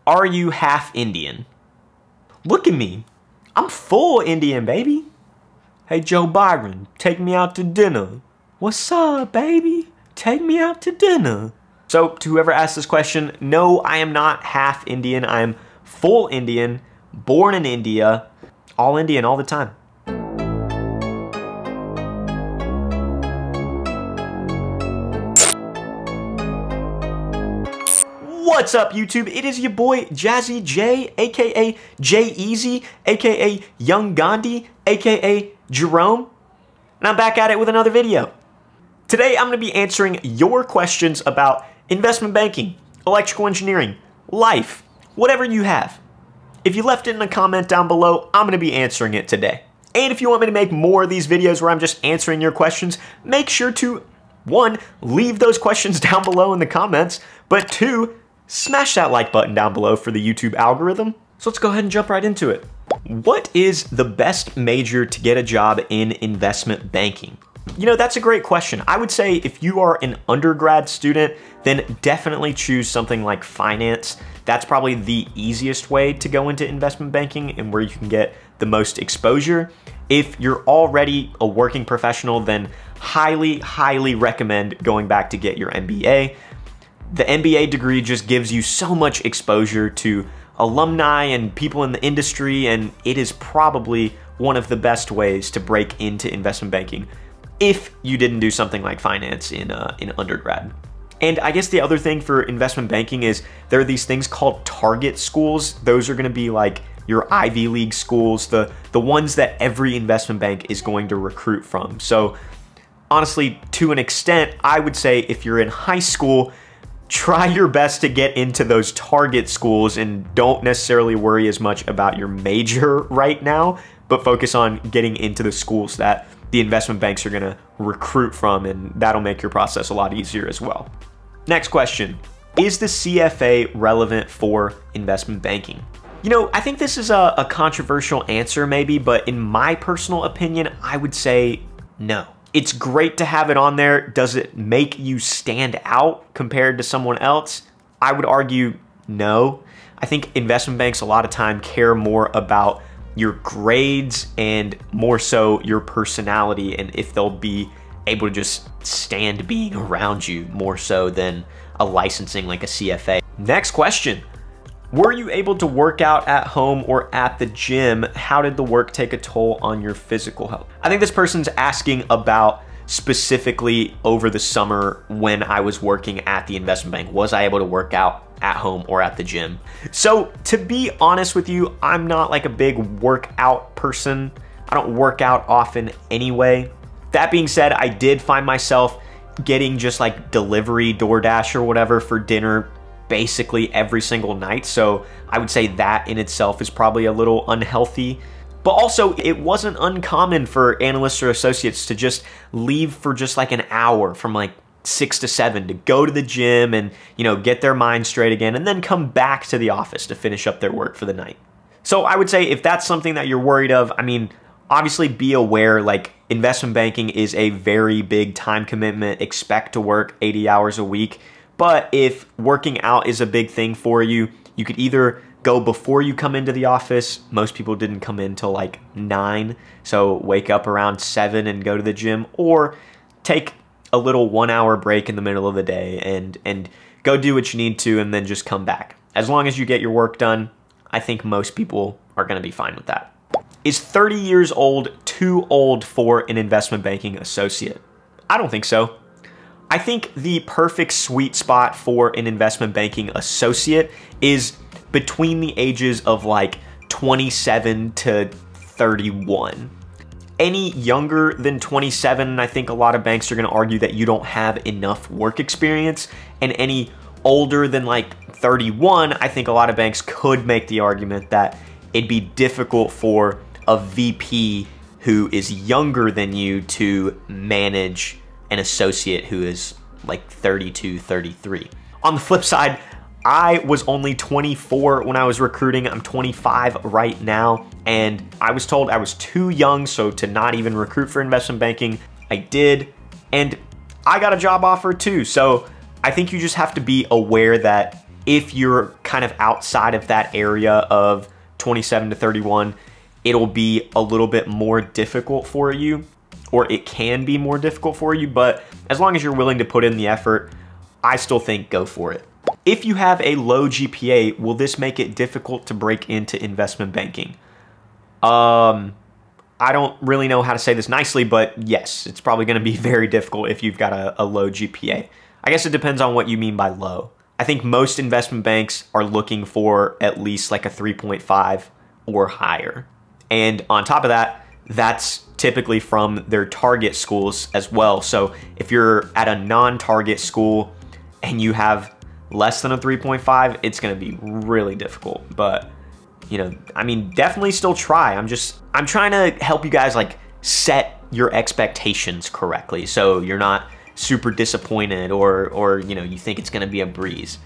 Are you half Indian? Look at me. I'm full Indian, baby. Hey, Joe Byron, take me out to dinner. What's up, baby? Take me out to dinner. So, to whoever asked this question, no, I am not half Indian. I am full Indian, born in India, all Indian all the time. What's up, YouTube? It is your boy Jazzy J, aka J Easy, aka Young Gandhi, aka Jerome, and I'm back at it with another video. Today, I'm going to be answering your questions about investment banking, electrical engineering, life, whatever you have. If you left it in a comment down below, I'm going to be answering it today. And if you want me to make more of these videos where I'm just answering your questions, make sure to, 1, leave those questions down below in the comments, but 2, smash that like button down below for the YouTube algorithm. So let's go ahead and jump right into it. What is the best major to get a job in investment banking? You know, that's a great question. I would say if you are an undergrad student, then definitely choose something like finance. That's probably the easiest way to go into investment banking and where you can get the most exposure. If you're already a working professional, then highly recommend going back to get your MBA. The MBA degree just gives you so much exposure to alumni and people in the industry, and it is probably one of the best ways to break into investment banking if you didn't do something like finance in undergrad. And I guess the other thing for investment banking is there are these things called target schools. Those are going to be like your Ivy League schools, the ones that every investment bank is going to recruit from. So honestly, to an extent, I would say if you're in high school, try your best to get into those target schools and don't necessarily worry as much about your major right now, but focus on getting into the schools that the investment banks are gonna recruit from, and that'll make your process a lot easier as well. Next question, is the CFA relevant for investment banking? You know, I think this is a controversial answer maybe, but in my personal opinion, I would say no. It's great to have it on there. Does it make you stand out compared to someone else? I would argue no. I think investment banks a lot of time care more about your grades and more so your personality and if they'll be able to just stand being around you more so than a licensing like a CFA. Next question. Were you able to work out at home or at the gym? How did the work take a toll on your physical health? I think this person's asking about specifically over the summer when I was working at the investment bank. Was I able to work out at home or at the gym? So to be honest with you, I'm not like a big workout person. I don't work out often anyway. That being said, I did find myself getting just like delivery, DoorDash or whatever for dinner basically every single night. So I would say that in itself is probably a little unhealthy. But also, it wasn't uncommon for analysts or associates to just leave for just like an hour from like 6 to 7 to go to the gym and, you know, get their mind straight again and then come back to the office to finish up their work for the night. So I would say if that's something that you're worried of, I mean, obviously be aware like investment banking is a very big time commitment. Expect to work 80 hours a week. But if working out is a big thing for you, you could either go before you come into the office. Most people didn't come in till like 9, so wake up around 7 and go to the gym, or take a little 1-hour break in the middle of the day and go do what you need to and then just come back. As long as you get your work done, I think most people are going to be fine with that. Is 30 years old too old for an investment banking associate? I don't think so. I think the perfect sweet spot for an investment banking associate is between the ages of like 27 to 31. Any younger than 27, I think a lot of banks are going to argue that you don't have enough work experience, and any older than like 31, I think a lot of banks could make the argument that it'd be difficult for a VP who is younger than you to manage an associate who is like 32, 33. On the flip side, I was only 24 when I was recruiting. I'm 25 right now, and I was told I was too young, so to not even recruit for investment banking. I did, and I got a job offer too. So I think you just have to be aware that if you're kind of outside of that area of 27 to 31, it'll be a little bit more difficult for you, or it can be more difficult for you, but as long as you're willing to put in the effort, I still think go for it. If you have a low GPA, will this make it difficult to break into investment banking? I don't really know how to say this nicely, but yes, it's probably going to be very difficult if you've got a low GPA. I guess it depends on what you mean by low. I think most investment banks are looking for at least like a 3.5 or higher. And on top of that, that's typically from their target schools as well. So if you're at a non-target school and you have less than a 3.5, it's going to be really difficult. But, you know, I mean, definitely still try. I'm trying to help you guys like set your expectations correctly, so you're not super disappointed or you know, you think it's going to be a breeze.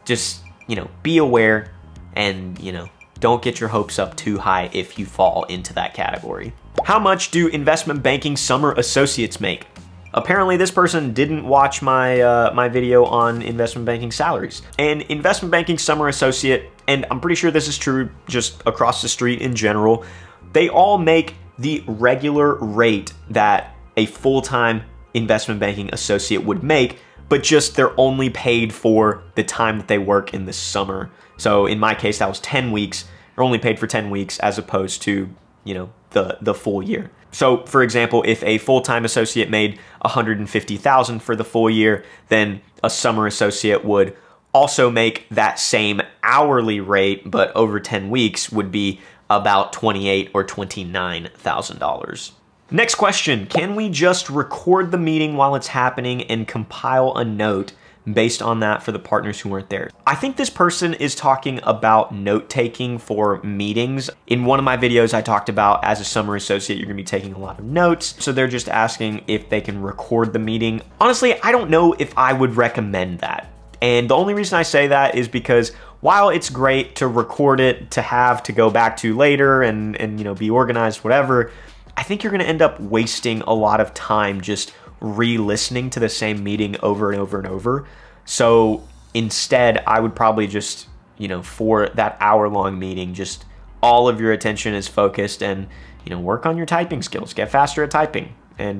Just, you know, be aware and, you know, don't get your hopes up too high if you fall into that category. How much do investment banking summer associates make? Apparently this person didn't watch my my video on investment banking salaries. An investment banking summer associate, and I'm pretty sure this is true just across the street in general, they all make the regular rate that a full-time investment banking associate would make, but just they're only paid for the time that they work in the summer. So in my case, that was 10 weeks. They're only paid for 10 weeks as opposed to, you know, the full year. So for example, if a full-time associate made $150,000 for the full year, then a summer associate would also make that same hourly rate, but over 10 weeks would be about $28,000 or $29,000. Next question, can we just record the meeting while it's happening and compile a note based on that for the partners who weren't there? I think this person is talking about note-taking for meetings. In one of my videos, I talked about as a summer associate, you're gonna be taking a lot of notes. So they're just asking if they can record the meeting. Honestly, I don't know if I would recommend that. And the only reason I say that is because while it's great to record it, to have to go back to later and you know, be organized, whatever, I think you're gonna end up wasting a lot of time just re-listening to the same meeting over and over and over. So instead, I would probably just, you know, for that hour-long meeting, just all of your attention is focused and, you know, work on your typing skills, get faster at typing, and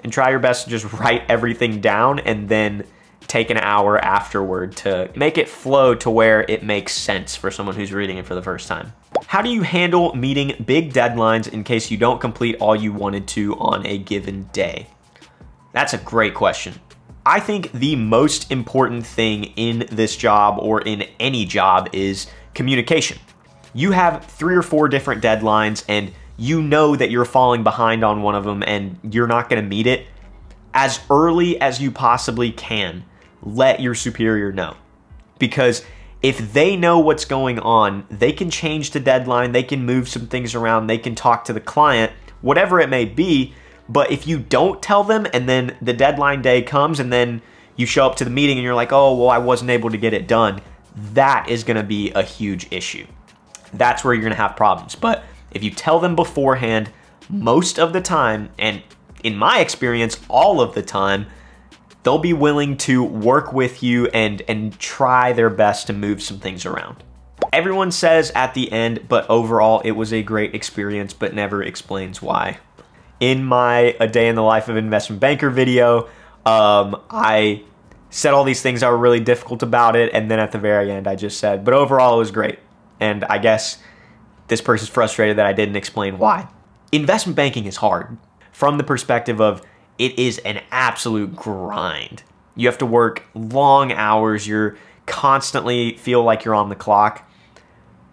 try your best to just write everything down and then take an hour afterward to make it flow to where it makes sense for someone who's reading it for the first time. How do you handle meeting big deadlines in case you don't complete all you wanted to on a given day? That's a great question. I think the most important thing in this job or in any job is communication. You have 3 or 4 different deadlines and you know that you're falling behind on one of them and you're not gonna meet it. As early as you possibly can, let your superior know. Because if they know what's going on, they can change the deadline, they can move some things around, they can talk to the client, whatever it may be. But if you don't tell them and then the deadline day comes and then you show up to the meeting and you're like, oh, well, I wasn't able to get it done, that is gonna be a huge issue. That's where you're gonna have problems. But if you tell them beforehand, most of the time, and in my experience, all of the time, they'll be willing to work with you and try their best to move some things around. Everyone says at the end, but overall, it was a great experience, but never explains why. In my A Day in the Life of Investment Banker video, I said all these things that were really difficult about it, and then at the very end, I just said, but overall, it was great. And I guess this person's frustrated that I didn't explain why. Investment banking is hard from the perspective of it is an absolute grind. You have to work long hours. You're constantly feel like you're on the clock.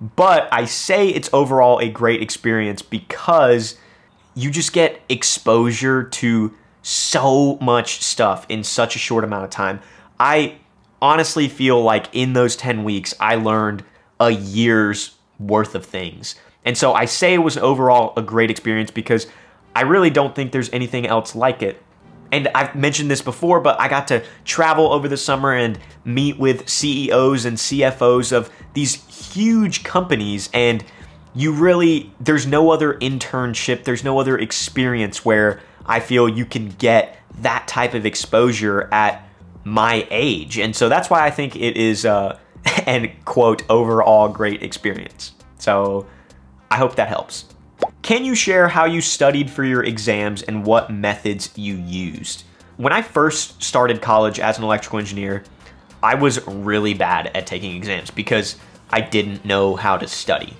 But I say it's overall a great experience because you just get exposure to so much stuff in such a short amount of time. I honestly feel like in those 10 weeks, I learned a year's worth of things. And so I say it was overall a great experience because I really don't think there's anything else like it. And I've mentioned this before, but I got to travel over the summer and meet with CEOs and CFOs of these huge companies, and there's no other internship, there's no other experience where I feel you can get that type of exposure at my age. And so that's why I think it is and quote, overall great experience. So I hope that helps. Can you share how you studied for your exams and what methods you used? When I first started college as an electrical engineer, I was really bad at taking exams because I didn't know how to study.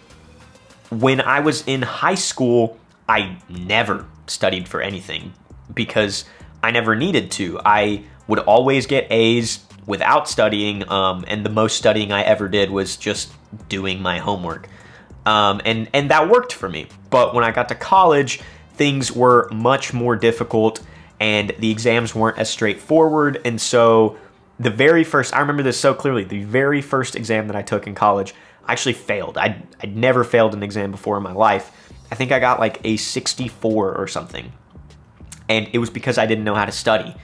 When I was in high school, I never studied for anything because I never needed to. I would always get A's without studying, and the most studying I ever did was just doing my homework. And that worked for me. But when I got to college, things were much more difficult and the exams weren't as straightforward. And so the very first, I remember this so clearly, the very first exam that I took in college, I actually failed. I'd never failed an exam before in my life. I think I got like a 64 or something. And it was because I didn't know how to study.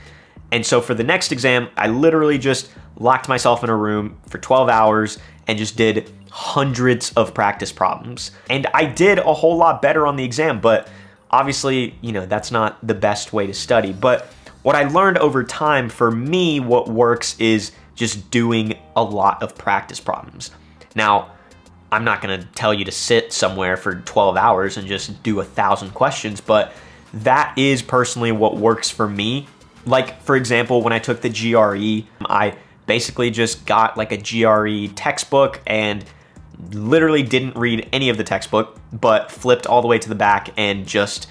And so for the next exam, I literally just locked myself in a room for 12 hours and just did hundreds of practice problems. And I did a whole lot better on the exam, but obviously, you know, that's not the best way to study. But what I learned over time, for me, what works is just doing a lot of practice problems. Now, I'm not gonna tell you to sit somewhere for 12 hours and just do 1,000 questions, but that is personally what works for me. Like, for example, when I took the GRE, I basically just got like a GRE textbook and literally didn't read any of the textbook, but flipped all the way to the back and just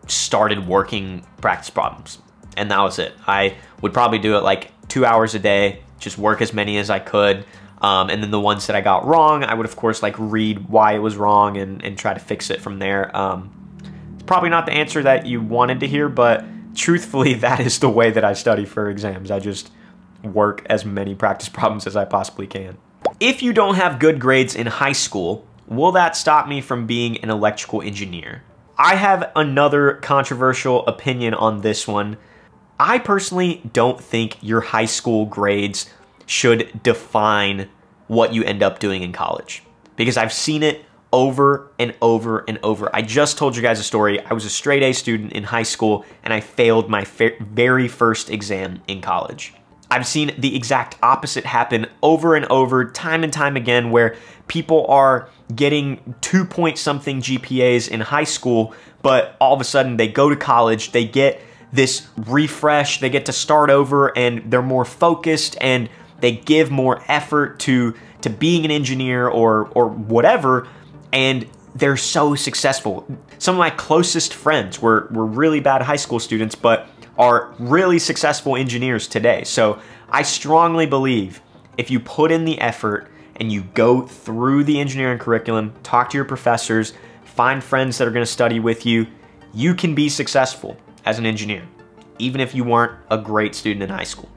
started working practice problems. And that was it. I would probably do it like 2 hours a day, just work as many as I could. And then the ones that I got wrong, I would of course like read why it was wrong and try to fix it from there. It's probably not the answer that you wanted to hear, but truthfully, that is the way that I study for exams. I just work as many practice problems as I possibly can. If you don't have good grades in high school, will that stop me from being an electrical engineer? I have another controversial opinion on this one. I personally don't think your high school grades should define what you end up doing in college, because I've seen it over and over and over. I just told you guys a story. I was a straight A student in high school and I failed my very first exam in college. I've seen the exact opposite happen over and over, time and time again, where people are getting 2-point-something GPAs in high school, but all of a sudden they go to college, they get this refresh, they get to start over, and they're more focused and they give more effort to being an engineer or whatever, and they're so successful. Some of my closest friends were really bad high school students, but are really successful engineers today. So I strongly believe if you put in the effort and you go through the engineering curriculum, talk to your professors, find friends that are gonna study with you, you can be successful as an engineer, even if you weren't a great student in high school.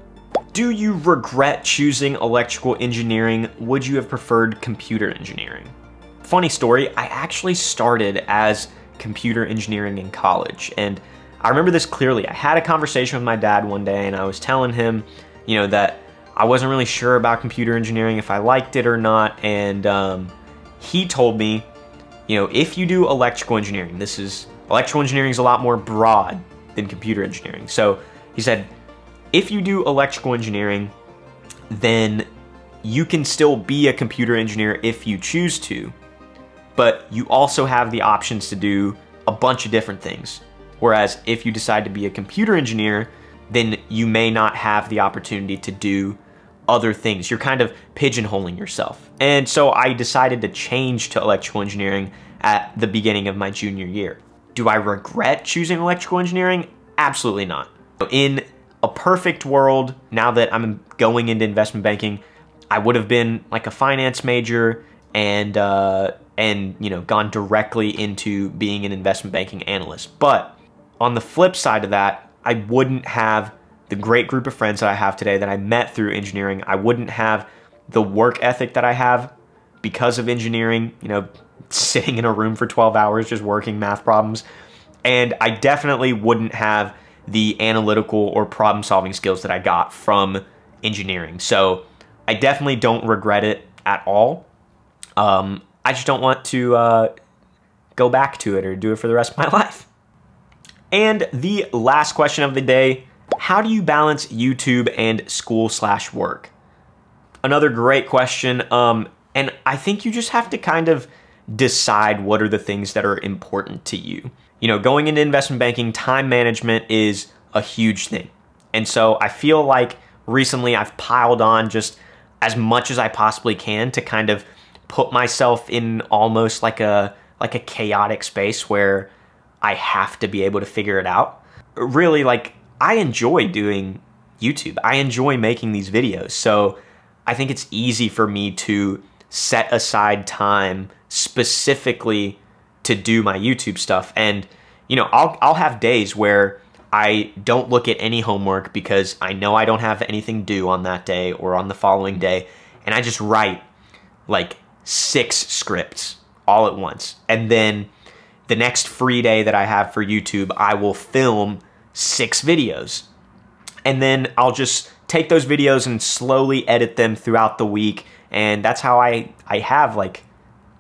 Do you regret choosing electrical engineering? Would you have preferred computer engineering? Funny story, I actually started as computer engineering in college, and I remember this clearly. I had a conversation with my dad one day and I was telling him, you know, that I wasn't really sure about computer engineering, if I liked it or not, and he told me, you know, if you do electrical engineering, electrical engineering is a lot more broad than computer engineering. So he said, if you do electrical engineering, then you can still be a computer engineer if you choose to, but you also have the options to do a bunch of different things. Whereas if you decide to be a computer engineer, then you may not have the opportunity to do other things. You're kind of pigeonholing yourself. And so I decided to change to electrical engineering at the beginning of my junior year. Do I regret choosing electrical engineering? Absolutely not. In a perfect world, now that I'm going into investment banking, I would have been like a finance major and you know, gone directly into being an investment banking analyst. But on the flip side of that, I wouldn't have the great group of friends that I have today that I met through engineering. I wouldn't have the work ethic that I have because of engineering, you know, sitting in a room for 12 hours just working math problems. And I definitely wouldn't have the analytical or problem solving skills that I got from engineering. So I definitely don't regret it at all. I just don't want to go back to it or do it for the rest of my life. And the last question of the day, how do you balance YouTube and school/work? another great question. And I think you just have to kind of decide what are the things that are important to you. You know, going into investment banking, time management is a huge thing. And so I feel like recently I've piled on just as much as I possibly can to kind of put myself in almost like a chaotic space where I have to be able to figure it out. Really, like, I enjoy doing YouTube. I enjoy making these videos. So I think it's easy for me to set aside time specifically to do my YouTube stuff. And, you know, I'll have days where I don't look at any homework because I know I don't have anything due on that day or on the following day. And I just write like 6 scripts all at once. And then the next free day that I have for YouTube, I will film 6 videos. And then I'll just take those videos and slowly edit them throughout the week. And that's how I have like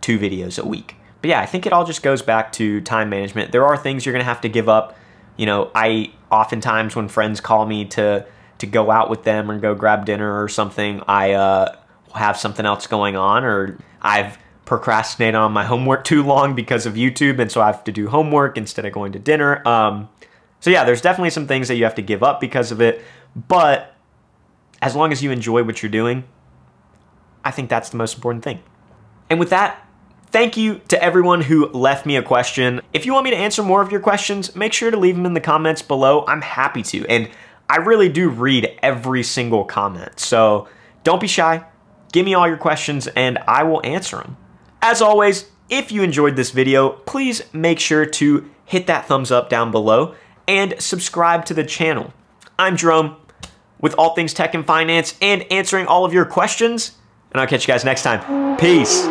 2 videos a week. But yeah, I think it all just goes back to time management. There are things you're gonna have to give up. You know, I oftentimes when friends call me to go out with them or go grab dinner or something, I have something else going on, or I've procrastinated on my homework too long because of YouTube, and so I have to do homework instead of going to dinner. So yeah, there's definitely some things that you have to give up because of it, but as long as you enjoy what you're doing, I think that's the most important thing. And with that, thank you to everyone who left me a question. If you want me to answer more of your questions, make sure to leave them in the comments below. I'm happy to, and I really do read every single comment. So don't be shy, give me all your questions and I will answer them. As always, if you enjoyed this video, please make sure to hit that thumbs up down below and subscribe to the channel. I'm Jerome with All Things Tech and Finance and answering all of your questions, and I'll catch you guys next time. Peace.